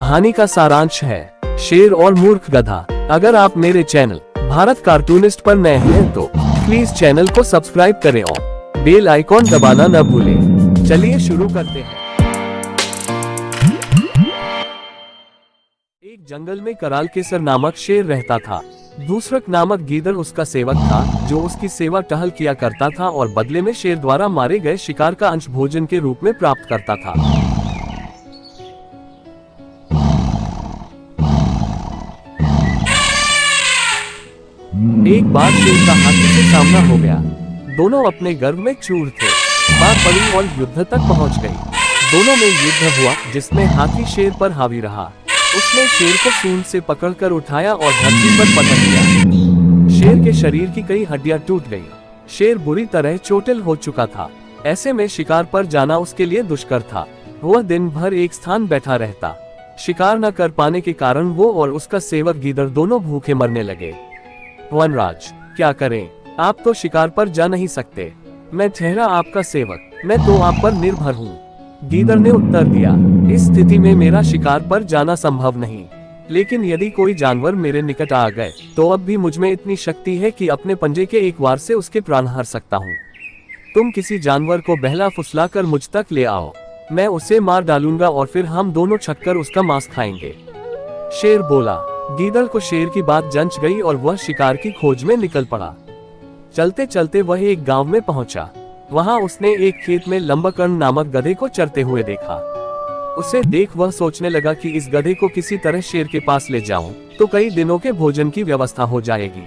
कहानी का सारांश है शेर और मूर्ख गधा। अगर आप मेरे चैनल भारत कार्टूनिस्ट पर नए हैं तो प्लीज चैनल को सब्सक्राइब करें और बेल आइकॉन दबाना न भूलें। चलिए शुरू करते हैं। एक जंगल में कराल केसर नामक शेर रहता था। दूसरक नामक गीदड़ उसका सेवक था, जो उसकी सेवा टहल किया करता था और बदले में शेर द्वारा मारे गए शिकार का अंश भोजन के रूप में प्राप्त करता था। एक बार शेर का हाथी से सामना हो गया। दोनों अपने गर्व में चूर थे। बात पड़ी और युद्ध तक पहुंच गई। दोनों में युद्ध हुआ, जिसमें हाथी शेर पर हावी रहा। उसने शेर को सूंड से पकड़कर उठाया और धरती पर पटक दिया। शेर के शरीर की कई हड्डियां टूट गईं। शेर बुरी तरह चोटिल हो चुका था। ऐसे में शिकार पर जाना उसके लिए दुष्कर था। वह दिन भर एक स्थान बैठा रहता। शिकार न कर पाने के कारण वो और उसका सेवक गीदड़ दोनों भूखे मरने लगे। वनराज, क्या करें? आप तो शिकार पर जा नहीं सकते। मैं ठहरा आपका सेवक, मैं तो आप पर निर्भर हूँ। गीदड़ ने उत्तर दिया, इस स्थिति में मेरा शिकार पर जाना संभव नहीं, लेकिन यदि कोई जानवर मेरे निकट आ गए तो अब भी मुझमें इतनी शक्ति है कि अपने पंजे के एक वार से उसके प्राण हर सकता हूँ। तुम किसी जानवर को बहला फुसला कर मुझ तक ले आओ, मैं उसे मार डालूंगा और फिर हम दोनों छककर उसका मांस खाएंगे। शेर बोला। गीदड़ को शेर की बात जंच गई और वह शिकार की खोज में निकल पड़ा। चलते चलते वह एक गांव में पहुंचा। वहां उसने एक खेत में लंबकर्ण नामक गधे को चरते हुए देखा। उसे देख वह सोचने लगा कि इस गधे को किसी तरह शेर के पास ले जाऊं तो कई दिनों के भोजन की व्यवस्था हो जाएगी।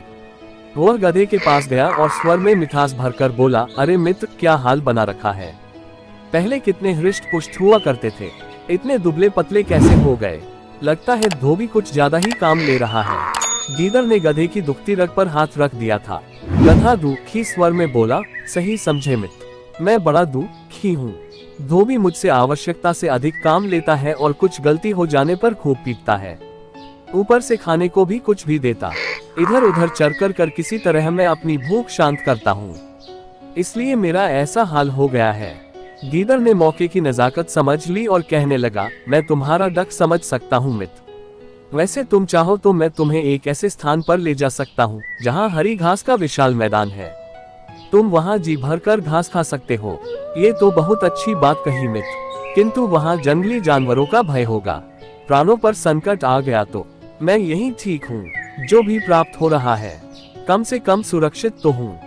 वह गधे के पास गया और स्वर में मिठास भरकर बोला, अरे मित्र, क्या हाल बना रखा है? पहले कितने हृष्ट पुष्ट हुआ करते थे, इतने दुबले पतले कैसे हो गए? लगता है धोबी कुछ ज्यादा ही काम ले रहा है। गीदड़ ने गधे की दुखती रग पर हाथ रख दिया था। गधा दुखी स्वर में बोला, सही समझे मित्र, मैं बड़ा दुखी हूँ। धोबी मुझसे आवश्यकता से अधिक काम लेता है और कुछ गलती हो जाने पर खूब पीटता है। ऊपर से खाने को भी कुछ भी देता। इधर उधर चर कर किसी तरह मैं अपनी भूख शांत करता हूँ, इसलिए मेरा ऐसा हाल हो गया है। गीदड़ ने मौके की नजाकत समझ ली और कहने लगा, मैं तुम्हारा डक समझ सकता हूँ मित्र। वैसे तुम चाहो तो मैं तुम्हें एक ऐसे स्थान पर ले जा सकता हूँ जहाँ हरी घास का विशाल मैदान है। तुम वहाँ जी भर कर घास खा सकते हो। ये तो बहुत अच्छी बात कही मित्र, किंतु वहाँ जंगली जानवरों का भय होगा। प्राणों पर संकट आ गया तो मैं यही ठीक हूँ। जो भी प्राप्त हो रहा है कम से कम सुरक्षित तो हूँ।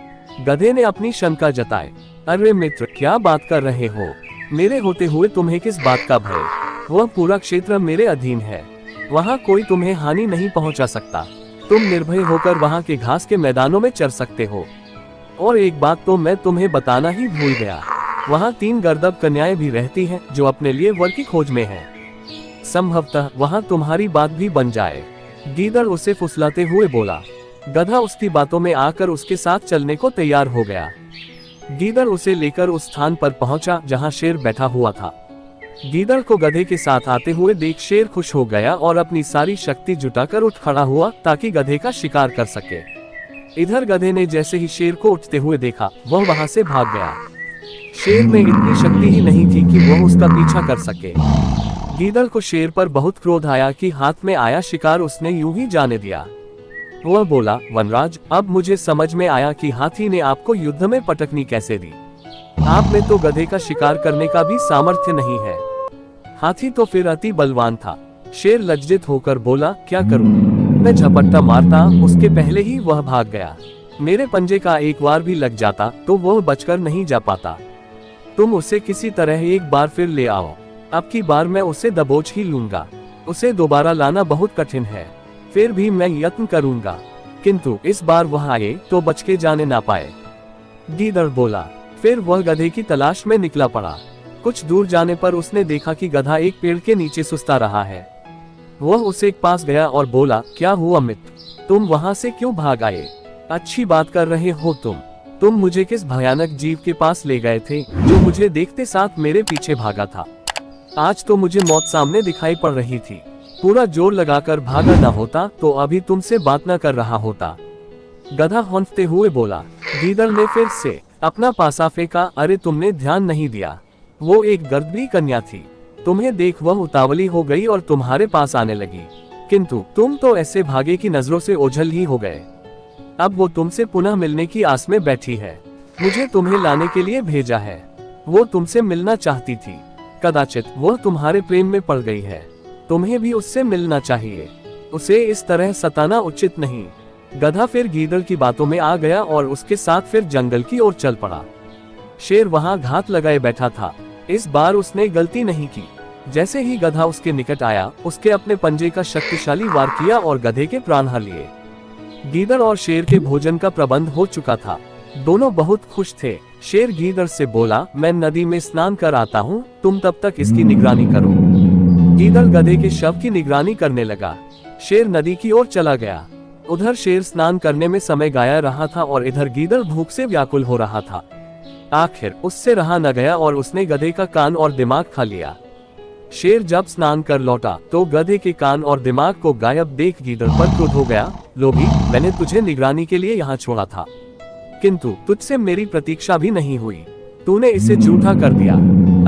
गधे ने अपनी शंका जताई। अरे मित्र, क्या बात कर रहे हो? मेरे होते हुए तुम्हें किस बात का भय? वह पूरा क्षेत्र मेरे अधीन है। वहाँ कोई तुम्हें हानि नहीं पहुँचा सकता। तुम निर्भय होकर वहाँ के घास के मैदानों में चर सकते हो। और एक बात तो मैं तुम्हें बताना ही भूल गया, वहाँ 3 गर्दभ कन्याएं भी रहती हैं जो अपने लिए वर की खोज में हैं। संभवतः वहाँ तुम्हारी बात भी बन जाए। गीदड़ उसे फुसलाते हुए बोला। गधा उसकी बातों में आकर उसके साथ चलने को तैयार हो गया। गीदड़ उसे लेकर उस स्थान पर पहुंचा जहां शेर बैठा हुआ था। गीदड़ को गधे के साथ आते हुए देख शेर खुश हो गया और अपनी सारी शक्ति जुटाकर उठ खड़ा हुआ ताकि गधे का शिकार कर सके। इधर गधे ने जैसे ही शेर को उठते हुए देखा, वह वहां से भाग गया। शेर में इतनी शक्ति ही नहीं थी कि वह उसका पीछा कर सके। गीदड़ को शेर पर बहुत क्रोध आया कि हाथ में आया शिकार उसने यूं ही जाने दिया। वह बोला, वनराज, अब मुझे समझ में आया कि हाथी ने आपको युद्ध में पटकनी कैसे दी। आप में तो गधे का शिकार करने का भी सामर्थ्य नहीं है। हाथी तो फिर अति बलवान था। शेर लज्जित होकर बोला, क्या करूं? मैं झपट्टा मारता, उसके पहले ही वह भाग गया। मेरे पंजे का एक वार भी लग जाता तो वह बचकर नहीं जा पाता। तुम उसे किसी तरह एक बार फिर ले आओ। अब की बार मैं उसे दबोच ही लूंगा। उसे दोबारा लाना बहुत कठिन है, फिर भी मैं यत्न करूंगा, किंतु इस बार वह आए तो बच के जाने ना पाए। गीदड़ बोला। फिर वह गधे की तलाश में निकला पड़ा। कुछ दूर जाने पर उसने देखा कि गधा एक पेड़ के नीचे सुस्ता रहा है। वह उसे पास गया और बोला, क्या हुआ मित्र, तुम वहां से क्यों भाग आए? अच्छी बात कर रहे हो तुम मुझे किस भयानक जीव के पास ले गए थे जो मुझे देखते साथ मेरे पीछे भागा था। आज तो मुझे मौत सामने दिखाई पड़ रही थी। पूरा जोर लगाकर भागा ना होता तो अभी तुमसे बात न कर रहा होता। गधा हौंफते हुए बोला। गीदड़ ने फिर से अपना पासा फेंका। अरे तुमने ध्यान नहीं दिया, वो एक गर्दभी कन्या थी। तुम्हें देख वह उतावली हो गई और तुम्हारे पास आने लगी, किंतु तुम तो ऐसे भागे कि नजरों से ओझल ही हो गए। अब वो तुमसे पुनः मिलने की आस में बैठी है। मुझे तुम्हें लाने के लिए भेजा है। वो तुमसे मिलना चाहती थी। कदाचित वो तुम्हारे प्रेम में पड़ गई है। तुम्हें भी उससे मिलना चाहिए। उसे इस तरह सताना उचित नहीं। गधा फिर गीदड़ की बातों में आ गया और उसके साथ फिर जंगल की ओर चल पड़ा। शेर वहां घात लगाए बैठा था। इस बार उसने गलती नहीं की। जैसे ही गधा उसके निकट आया, उसके अपने पंजे का शक्तिशाली वार किया और गधे के प्राण हर लिए। गीदड़ और शेर के भोजन का प्रबंध हो चुका था। दोनों बहुत खुश थे। शेर गीदड़ से बोला, मैं नदी में स्नान कर आता हूँ, तुम तब तक इसकी निगरानी करो। गीदड़ गधे के शव की निगरानी करने लगा। शेर नदी की ओर चला गया। उधर शेर स्नान करने में समय गाया रहा था और इधर गीदड़ भूख से व्याकुल हो रहा था। आखिर उससे रहा न गया और उसने गधे का कान और दिमाग खा लिया। शेर जब स्नान कर लौटा तो गधे के कान और दिमाग को गायब देख गीदड़ पर क्रोध हो गया। लोभी, मैंने तुझे निगरानी के लिए यहाँ छोड़ा था, किंतु तुझसे मेरी प्रतीक्षा भी नहीं हुई। तूने इसे झूठा कर दिया।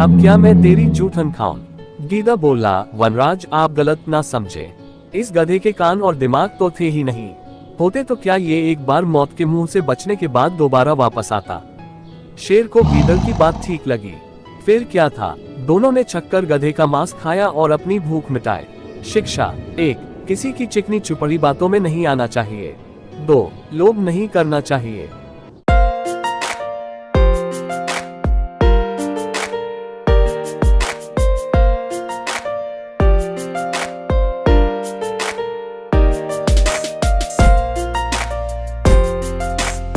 अब क्या मैं तेरी जूठन खाऊं? गीदड़ बोला, वनराज आप गलत ना समझे। इस गधे के कान और दिमाग तो थे ही नहीं। होते तो क्या ये एक बार मौत के मुंह से बचने के बाद दोबारा वापस आता? शेर को गीदड़ की बात ठीक लगी। फिर क्या था, दोनों ने छक्कर गधे का मांस खाया और अपनी भूख मिटाए। शिक्षा 1, किसी की चिकनी चुपड़ी बातों में नहीं आना चाहिए। 2, लोभ नहीं करना चाहिए।